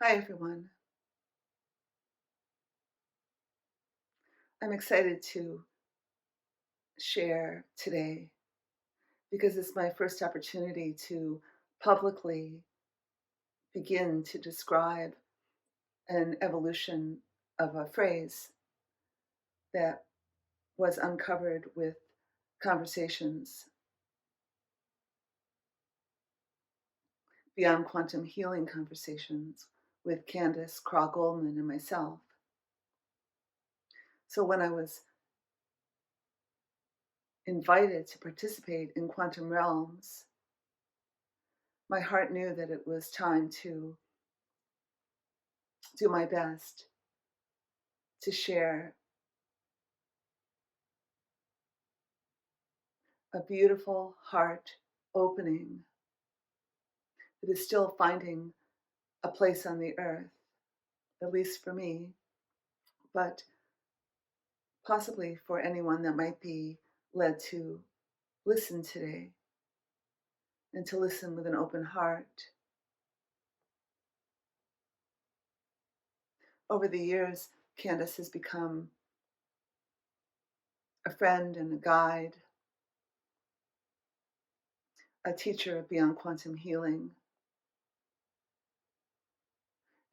Hi, everyone. I'm excited to share today because it's my first opportunity to publicly begin to describe an evolution of a phrase that was uncovered with conversations beyond quantum healing conversations with Candace Craw Goldman and myself. So when I was invited to participate in Quantum Realms, my heart knew that it was time to do my best to share a beautiful heart opening that is still finding a place on the earth, at least for me, but possibly for anyone that might be led to listen today and to listen with an open heart. Over the years, Candace has become a friend and a guide, a teacher of Beyond Quantum Healing,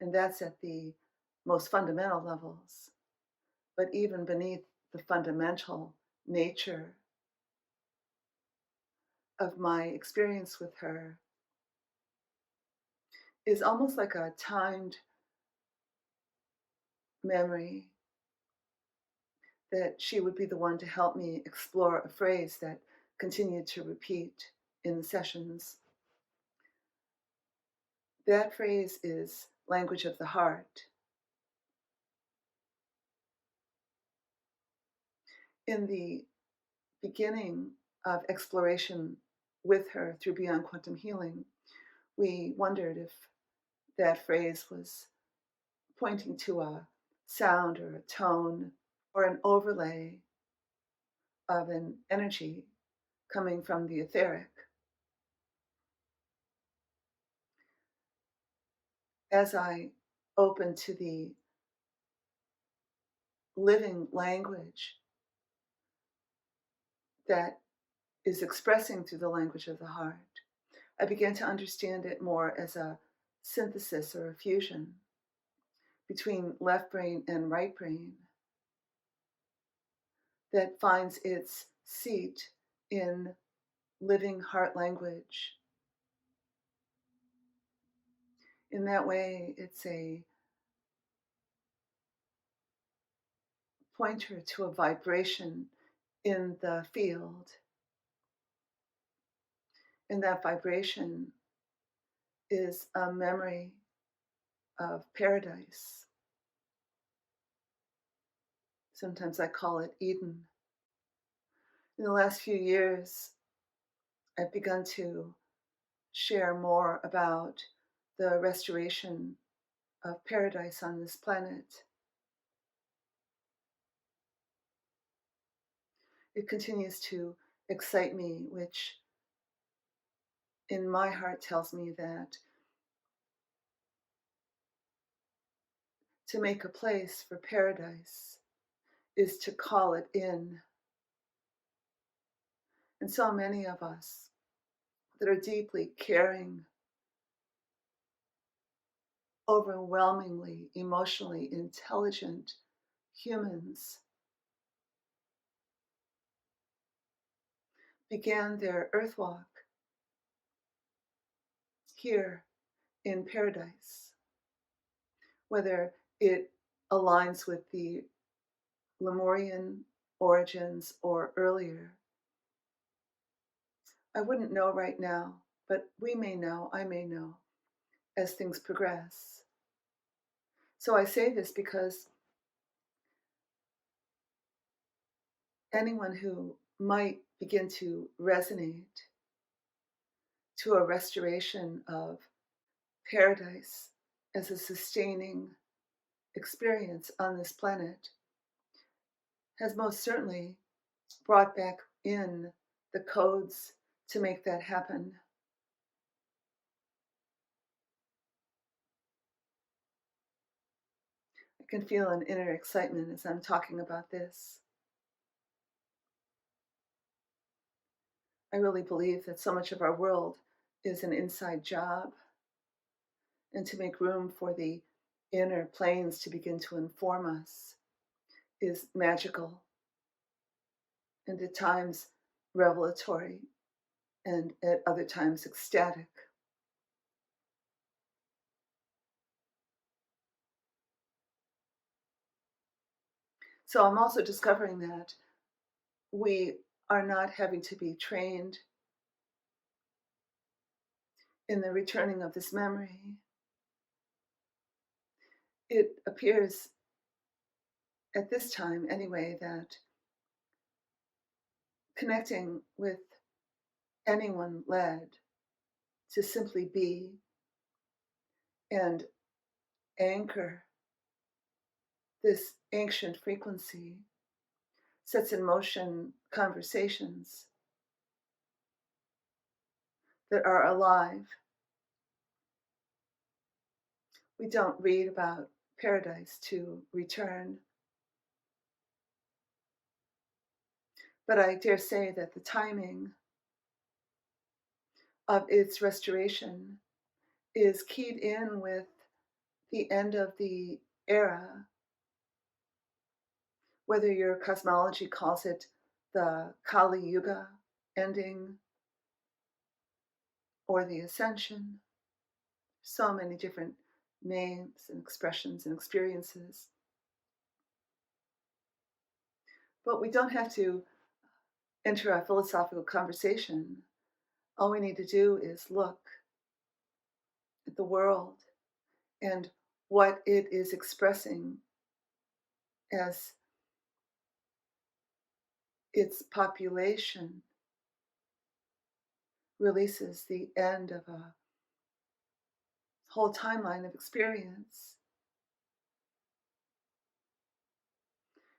and that's at the most fundamental levels. But even beneath the fundamental nature of my experience with her is almost like a timed memory that she would be the one to help me explore a phrase that continued to repeat in the sessions. That phrase is language of the heart. In the beginning of exploration with her through Beyond Quantum Healing, we wondered if that phrase was pointing to a sound or a tone or an overlay of an energy coming from the etheric. As I open to the living language that is expressing through the language of the heart, I began to understand it more as a synthesis or a fusion between left brain and right brain that finds its seat in living heart language. In that way, it's a pointer to a vibration in the field. And that vibration is a memory of paradise. Sometimes I call it Eden. In the last few years, I've begun to share more about the restoration of paradise on this planet. It continues to excite me, which in my heart tells me that to make a place for paradise is to call it in. And so many of us that are deeply caring, overwhelmingly emotionally intelligent humans began their earth walk here in paradise, whether it aligns with the Lemurian origins or earlier. I wouldn't know right now, but we may know, I may know, as things progress. So I say this because anyone who might begin to resonate to a restoration of paradise as a sustaining experience on this planet has most certainly brought back in the codes to make that happen. can feel an inner excitement as I'm talking about this. I really believe that so much of our world is an inside job, and to make room for the inner planes to begin to inform us is magical and at times revelatory and at other times ecstatic. So I'm also discovering that we are not having to be trained in the returning of this memory. It appears at this time, anyway, that connecting with anyone led to simply be and anchor this ancient frequency sets in motion conversations that are alive. We don't read about paradise to return, but I dare say that the timing of its restoration is keyed in with the end of the era, whether your cosmology calls it the Kali Yuga ending or the ascension. So many different names and expressions and experiences. But we don't have to enter a philosophical conversation. All we need to do is look at the world and what it is expressing as its population releases the end of a whole timeline of experience.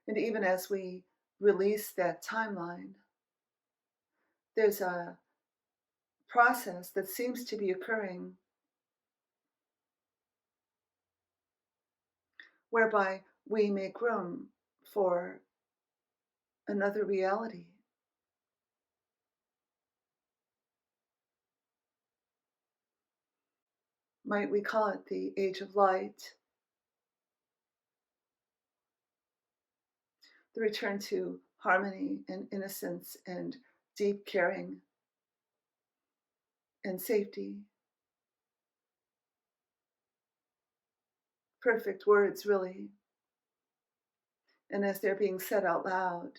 And even as we release that timeline, there's a process that seems to be occurring whereby we make room for another reality. Might we call it the age of light, the return to harmony and innocence and deep caring and safety. Perfect words, really. And as they're being said out loud,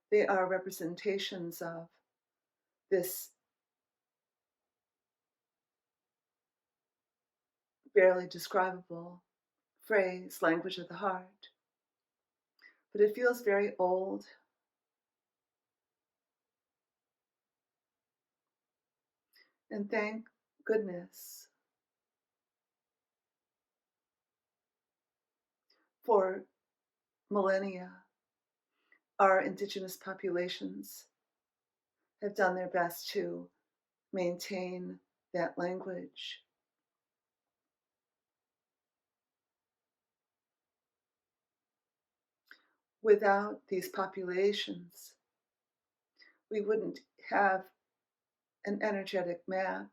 they are representations of this barely describable phrase, language of the heart. But it feels very old. And thank goodness for millennia, our indigenous populations have done their best to maintain that language. Without these populations, we wouldn't have an energetic map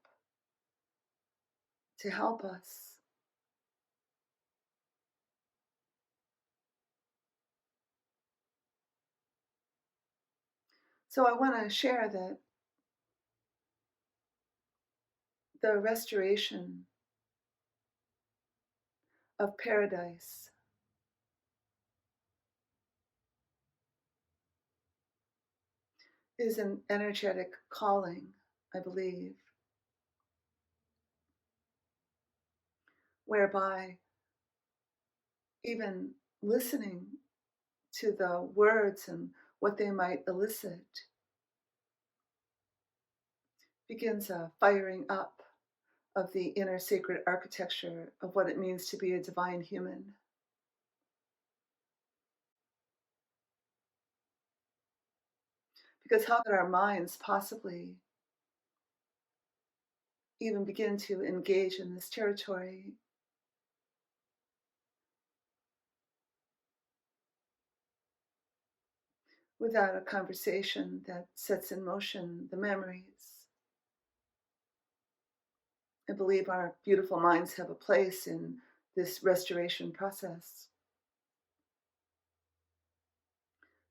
to help us. So I want to share that the restoration of paradise is an energetic calling, I believe, whereby even listening to the words and what they might elicit begins a firing up of the inner sacred architecture of what it means to be a divine human. Because how could our minds possibly even begin to engage in this territory without a conversation that sets in motion the memories. I believe our beautiful minds have a place in this restoration process.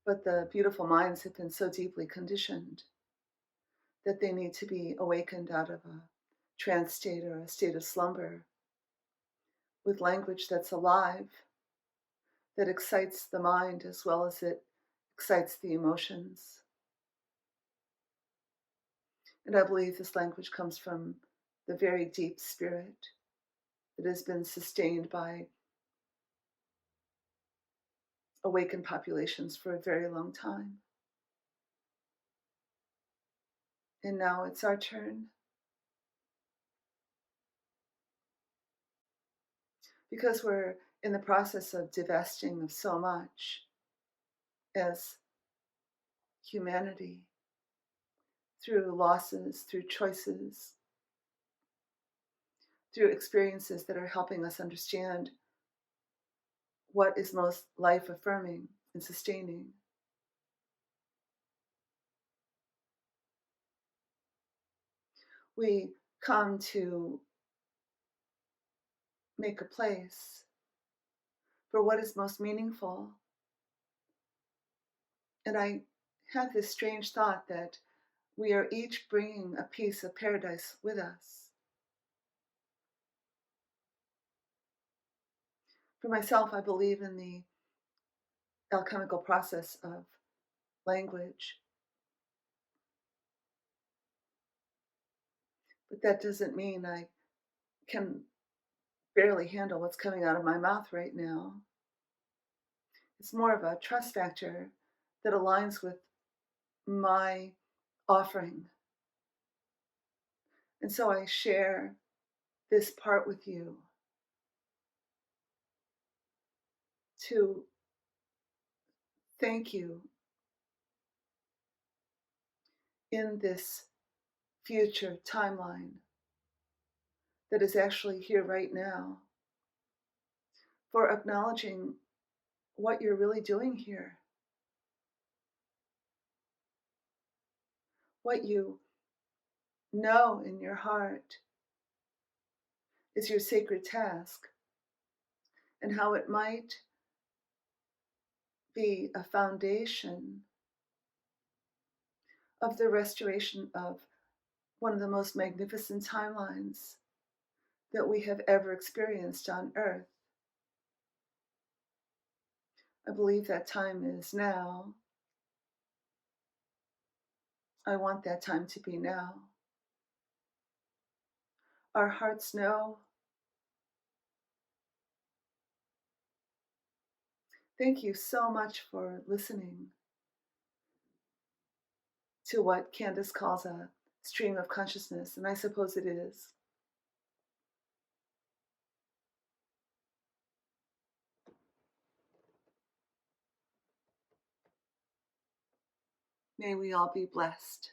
But the beautiful minds have been so deeply conditioned that they need to be awakened out of a trance state or a state of slumber with language that's alive, that excites the mind as well as it excites the emotions. And I believe this language comes from the very deep spirit that has been sustained by awakened populations for a very long time. And now it's our turn. Because we're in the process of divesting of so much as humanity, through losses, through choices, through experiences that are helping us understand what is most life affirming and sustaining. We come to make a place for what is most meaningful. And I had this strange thought that we are each bringing a piece of paradise with us. For myself, I believe in the alchemical process of language, but that doesn't mean I can barely handle what's coming out of my mouth right now. It's more of a trust factor that aligns with my offering. And so I share this part with you to thank you in this future timeline that is actually here right now for acknowledging what you're really doing here, what you know in your heart is your sacred task, and how it might be a foundation of the restoration of one of the most magnificent timelines that we have ever experienced on Earth. I believe that time is now. I want that time to be now. Our hearts know. Thank you so much for listening to what Candace calls a stream of consciousness, and I suppose it is. May we all be blessed.